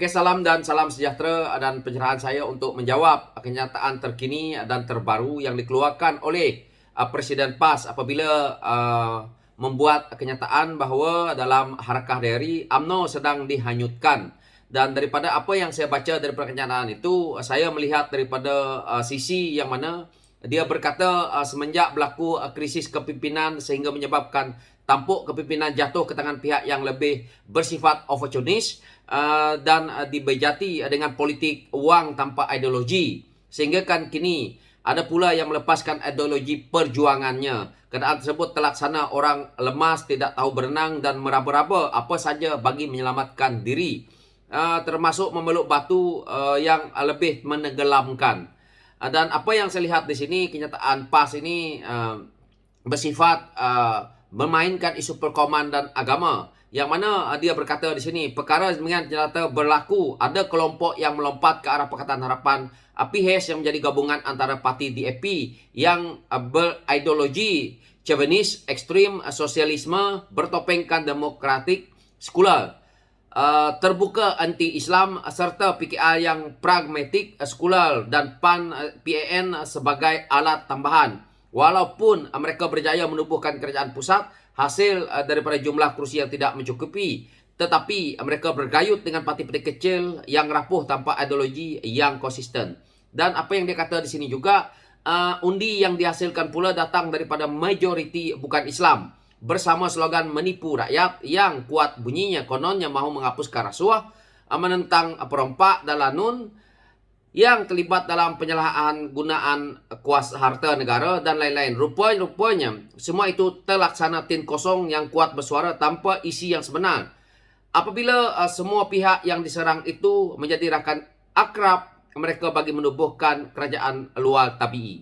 Oke, salam dan salam sejahtera dan pencerahan saya untuk menjawab kenyataan terkini dan terbaru yang dikeluarkan oleh Presiden PAS apabila membuat kenyataan bahawa dalam Harakah Daeri UMNO sedang dihanyutkan. Dan daripada apa yang saya baca daripada kenyataan itu, saya melihat daripada sisi yang mana dia berkata semenjak berlaku krisis kepimpinan sehingga menyebabkan tampuk kepimpinan jatuh ke tangan pihak yang lebih bersifat oportunis dan dibejati dengan politik wang tanpa ideologi. Sehingga kan kini ada pula yang melepaskan ideologi perjuangannya. Keadaan tersebut terlaksana orang lemas, tidak tahu berenang dan meraba-raba apa saja bagi menyelamatkan diri. Termasuk memeluk batu yang lebih menenggelamkan. Dan apa yang saya lihat di sini, kenyataan PAS ini bersifat memainkan isu perkauman dan agama. Yang mana dia berkata di sini, perkara dengan nyata berlaku ada kelompok yang melompat ke arah Pakatan Harapan PHS yang menjadi gabungan antara parti DAP yang berideologi chauvinis, ekstrim, sosialisme, bertopengkan demokratik, sekular, terbuka anti-Islam serta PKR yang pragmatik, sekular dan PAN sebagai alat tambahan. Walaupun mereka berjaya menubuhkan kerajaan pusat hasil daripada jumlah kerusi yang tidak mencukupi, tetapi mereka bergayut dengan parti-parti kecil yang rapuh tanpa ideologi yang konsisten. Dan apa yang dia kata di sini juga, undi yang dihasilkan pula datang daripada majoriti bukan Islam, bersama slogan menipu rakyat yang kuat bunyinya kononnya mahu menghapuskan rasuah, menentang perompak dan lanun yang terlibat dalam penyalahan gunaan kuasa harta negara dan lain-lain. Rupanya semua itu terlaksana tin kosong yang kuat bersuara tanpa isi yang sebenar. Apabila semua pihak yang diserang itu menjadi rakan akrab mereka bagi menubuhkan kerajaan luar tabii.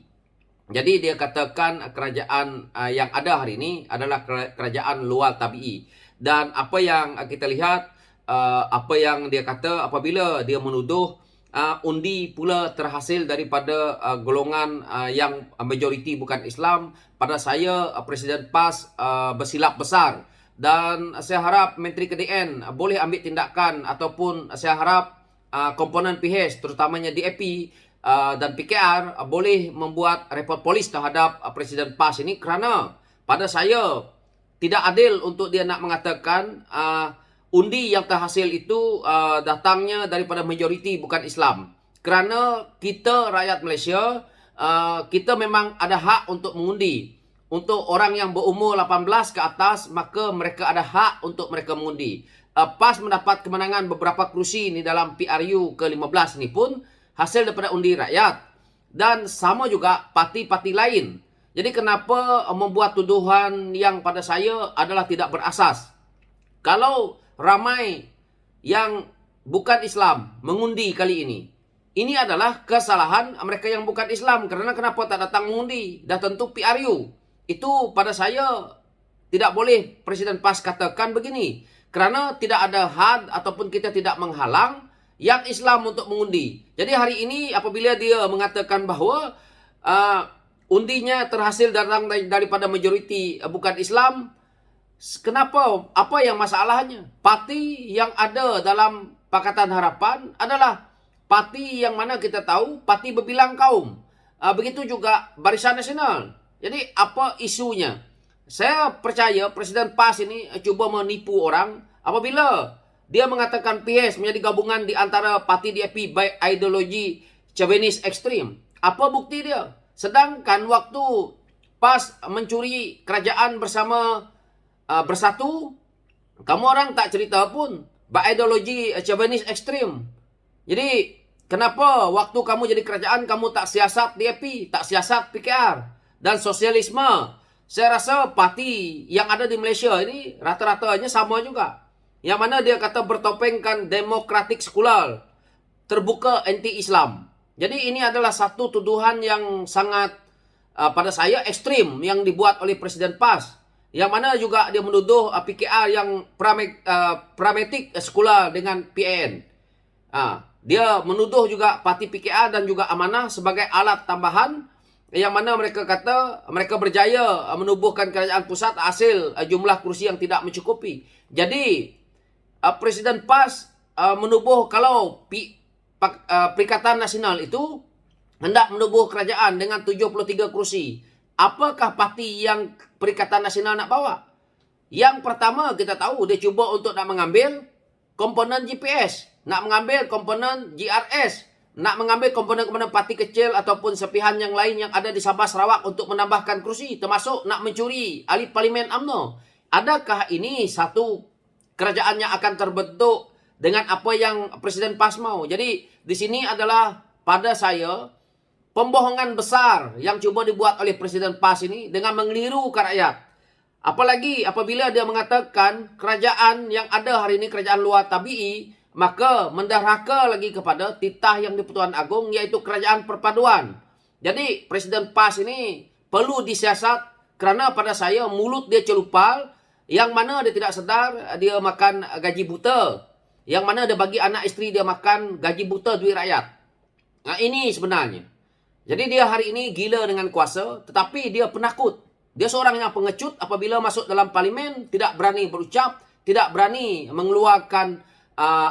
Jadi dia katakan kerajaan yang ada hari ini adalah kerajaan luar tabii. Dan apa yang kita lihat, apa yang dia kata apabila dia menuduh undi pula terhasil daripada golongan yang majoriti bukan Islam, pada saya Presiden PAS bersilap besar. Dan saya harap Menteri KDN boleh ambil tindakan, ataupun saya harap komponen PHS terutamanya DAP dan PKR boleh membuat report polis terhadap Presiden PAS ini, kerana pada saya tidak adil untuk dia nak mengatakan undi yang terhasil itu datangnya daripada majoriti bukan Islam. Kerana kita rakyat Malaysia, kita memang ada hak untuk mengundi. Untuk orang yang berumur 18 ke atas, maka mereka ada hak untuk mereka mengundi. PAS mendapat kemenangan beberapa kerusi ni dalam PRU ke-15 ni pun hasil daripada undi rakyat. Dan sama juga parti-parti lain. Jadi kenapa membuat tuduhan yang pada saya adalah tidak berasas? Kalau ramai yang bukan Islam mengundi kali ini adalah kesalahan mereka yang bukan Islam. Kerana kenapa tak datang mengundi? Dah tentu PRU. Itu pada saya tidak boleh Presiden PAS katakan begini. Kerana tidak ada had ataupun kita tidak menghalang yang Islam untuk mengundi. Jadi hari ini apabila dia mengatakan bahawa undinya terhasil datang daripada majoriti bukan Islam, kenapa? Apa yang masalahnya? Parti yang ada dalam Pakatan Harapan adalah parti yang mana kita tahu parti berbilang kaum. Begitu juga Barisan Nasional. Jadi apa isunya? Saya percaya Presiden PAS ini cuba menipu orang apabila dia mengatakan PAS menjadi gabungan di antara parti DAP baik ideologi chauvinis ekstrim. Apa bukti dia? Sedangkan waktu PAS mencuri kerajaan bersama bersatu, kamu orang tak cerita pun berideologi chauvinis ekstrim. Jadi kenapa waktu kamu jadi kerajaan kamu tak siasat DAP, tak siasat PKR dan sosialisme? Saya rasa parti yang ada di Malaysia ini rata-ratanya sama juga. Yang mana dia kata bertopengkan demokratik sekular, terbuka anti-Islam. Jadi ini adalah satu tuduhan yang sangat pada saya ekstrim yang dibuat oleh Presiden PAS. Yang mana juga dia menuduh PKR yang pragmatik sekular dengan PAN. Dia menuduh juga parti PKR dan juga Amanah sebagai alat tambahan, yang mana mereka kata mereka berjaya menubuhkan kerajaan pusat hasil jumlah kerusi yang tidak mencukupi. Jadi Presiden PAS menubuh kalau Perikatan Nasional itu hendak menubuh kerajaan dengan 73 kursi. Apakah parti yang Perikatan Nasional nak bawa? Yang pertama kita tahu dia cuba untuk nak mengambil komponen GPS, nak mengambil komponen GRS, nak mengambil komponen-komponen parti kecil ataupun sepihan yang lain yang ada di Sabah Sarawak untuk menambahkan kursi, termasuk nak mencuri ahli parlimen UMNO. Adakah ini satu kerajaan yang akan terbentuk dengan apa yang Presiden PAS mau? Jadi di sini adalah pada saya pembohongan besar yang cuba dibuat oleh Presiden PAS ini dengan mengelirukan rakyat. Apalagi apabila dia mengatakan kerajaan yang ada hari ini kerajaan luar tabii, maka menderhaka lagi kepada titah yang di Pertuan Agong, yaitu kerajaan perpaduan. Jadi Presiden PAS ini perlu disiasat kerana pada saya mulut dia celupal, yang mana dia tidak sedar dia makan gaji buta, yang mana dia bagi anak isteri dia makan gaji buta duit rakyat. Nah, ini sebenarnya. Jadi dia hari ini gila dengan kuasa, tetapi dia penakut. Dia seorang yang pengecut apabila masuk dalam parlimen, tidak berani berucap, tidak berani mengeluarkan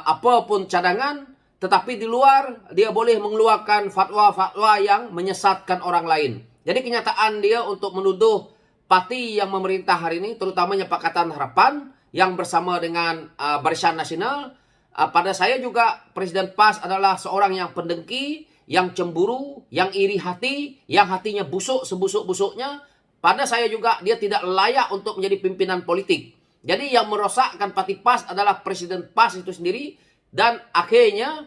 apapun cadangan, tetapi di luar dia boleh mengeluarkan fatwa-fatwa yang menyesatkan orang lain. Jadi kenyataan dia untuk menuduh parti yang memerintah hari ini, terutamanya Pakatan Harapan yang bersama dengan Barisan Nasional, pada saya juga Presiden PAS adalah seorang yang pendengki, yang cemburu, yang iri hati, yang hatinya busuk sebusuk-busuknya. Pada saya juga dia tidak layak untuk menjadi pimpinan politik. Jadi yang merosakkan parti PAS adalah Presiden PAS itu sendiri. Dan akhirnya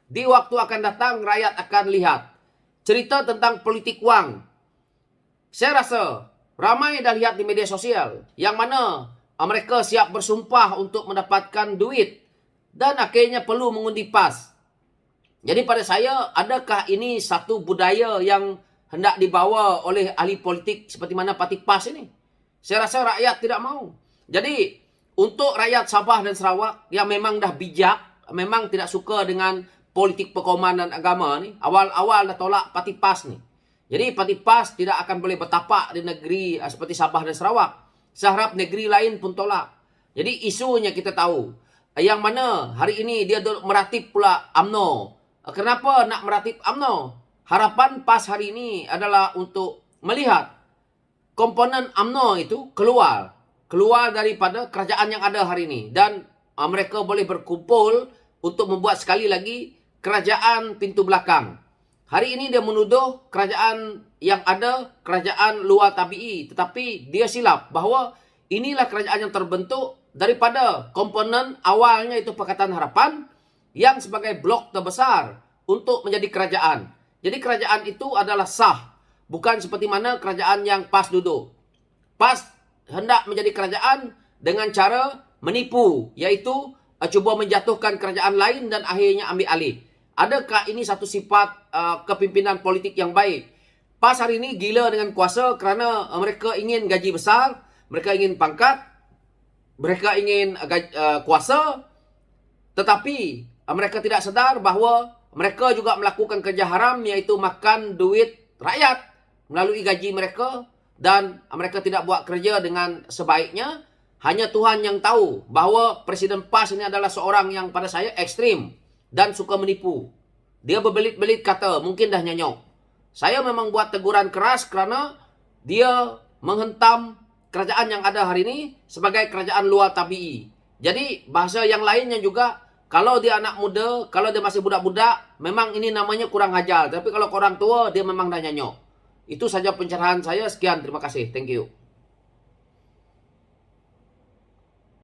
di waktu akan datang rakyat akan lihat cerita tentang politik wang. Saya rasa ramai dah lihat di media sosial yang mana mereka siap bersumpah untuk mendapatkan duit dan akhirnya perlu mengundi PAS. Jadi pada saya, adakah ini satu budaya yang hendak dibawa oleh ahli politik seperti mana parti PAS ini? Saya rasa rakyat tidak mau. Jadi untuk rakyat Sabah dan Sarawak yang memang dah bijak, memang tidak suka dengan politik perkauman dan agama ni, awal-awal dah tolak parti PAS ni. Jadi parti PAS tidak akan boleh bertapak di negeri seperti Sabah dan Sarawak. Saya harap negeri lain pun tolak. Jadi isunya kita tahu. Yang mana hari ini dia meratip pula UMNO. Kenapa nak meratip UMNO? Harapan PAS hari ini adalah untuk melihat komponen UMNO itu keluar daripada kerajaan yang ada hari ini. Dan mereka boleh berkumpul untuk membuat sekali lagi kerajaan pintu belakang. Hari ini dia menuduh kerajaan yang ada, kerajaan luar tabii. Tetapi dia silap bahawa inilah kerajaan yang terbentuk daripada komponen awalnya itu Pakatan Harapan yang sebagai blok terbesar untuk menjadi kerajaan. Jadi kerajaan itu adalah sah. Bukan seperti mana kerajaan yang PAS duduk. PAS hendak menjadi kerajaan dengan cara menipu. Iaitu cuba menjatuhkan kerajaan lain dan akhirnya ambil alih. Adakah ini satu sifat kepimpinan politik yang baik? PAS hari ini gila dengan kuasa kerana mereka ingin gaji besar. Mereka ingin pangkat. Mereka ingin kuasa. Tetapi mereka tidak sedar bahawa mereka juga melakukan kerja haram, iaitu makan duit rakyat melalui gaji mereka. Dan mereka tidak buat kerja dengan sebaiknya. Hanya Tuhan yang tahu bahawa Presiden PAS ini adalah seorang yang pada saya ekstrim dan suka menipu. Dia berbelit-belit kata, mungkin dah nyanyok. Saya memang buat teguran keras kerana dia menghentam kerajaan yang ada hari ini sebagai kerajaan luar tabii. Jadi bahasa yang lainnya juga, kalau dia anak muda, kalau dia masih budak-budak, memang ini namanya kurang ajar. Tapi kalau orang tua, dia memang dah nyanyok. Itu saja pencerahan saya. Sekian, terima kasih. Thank you.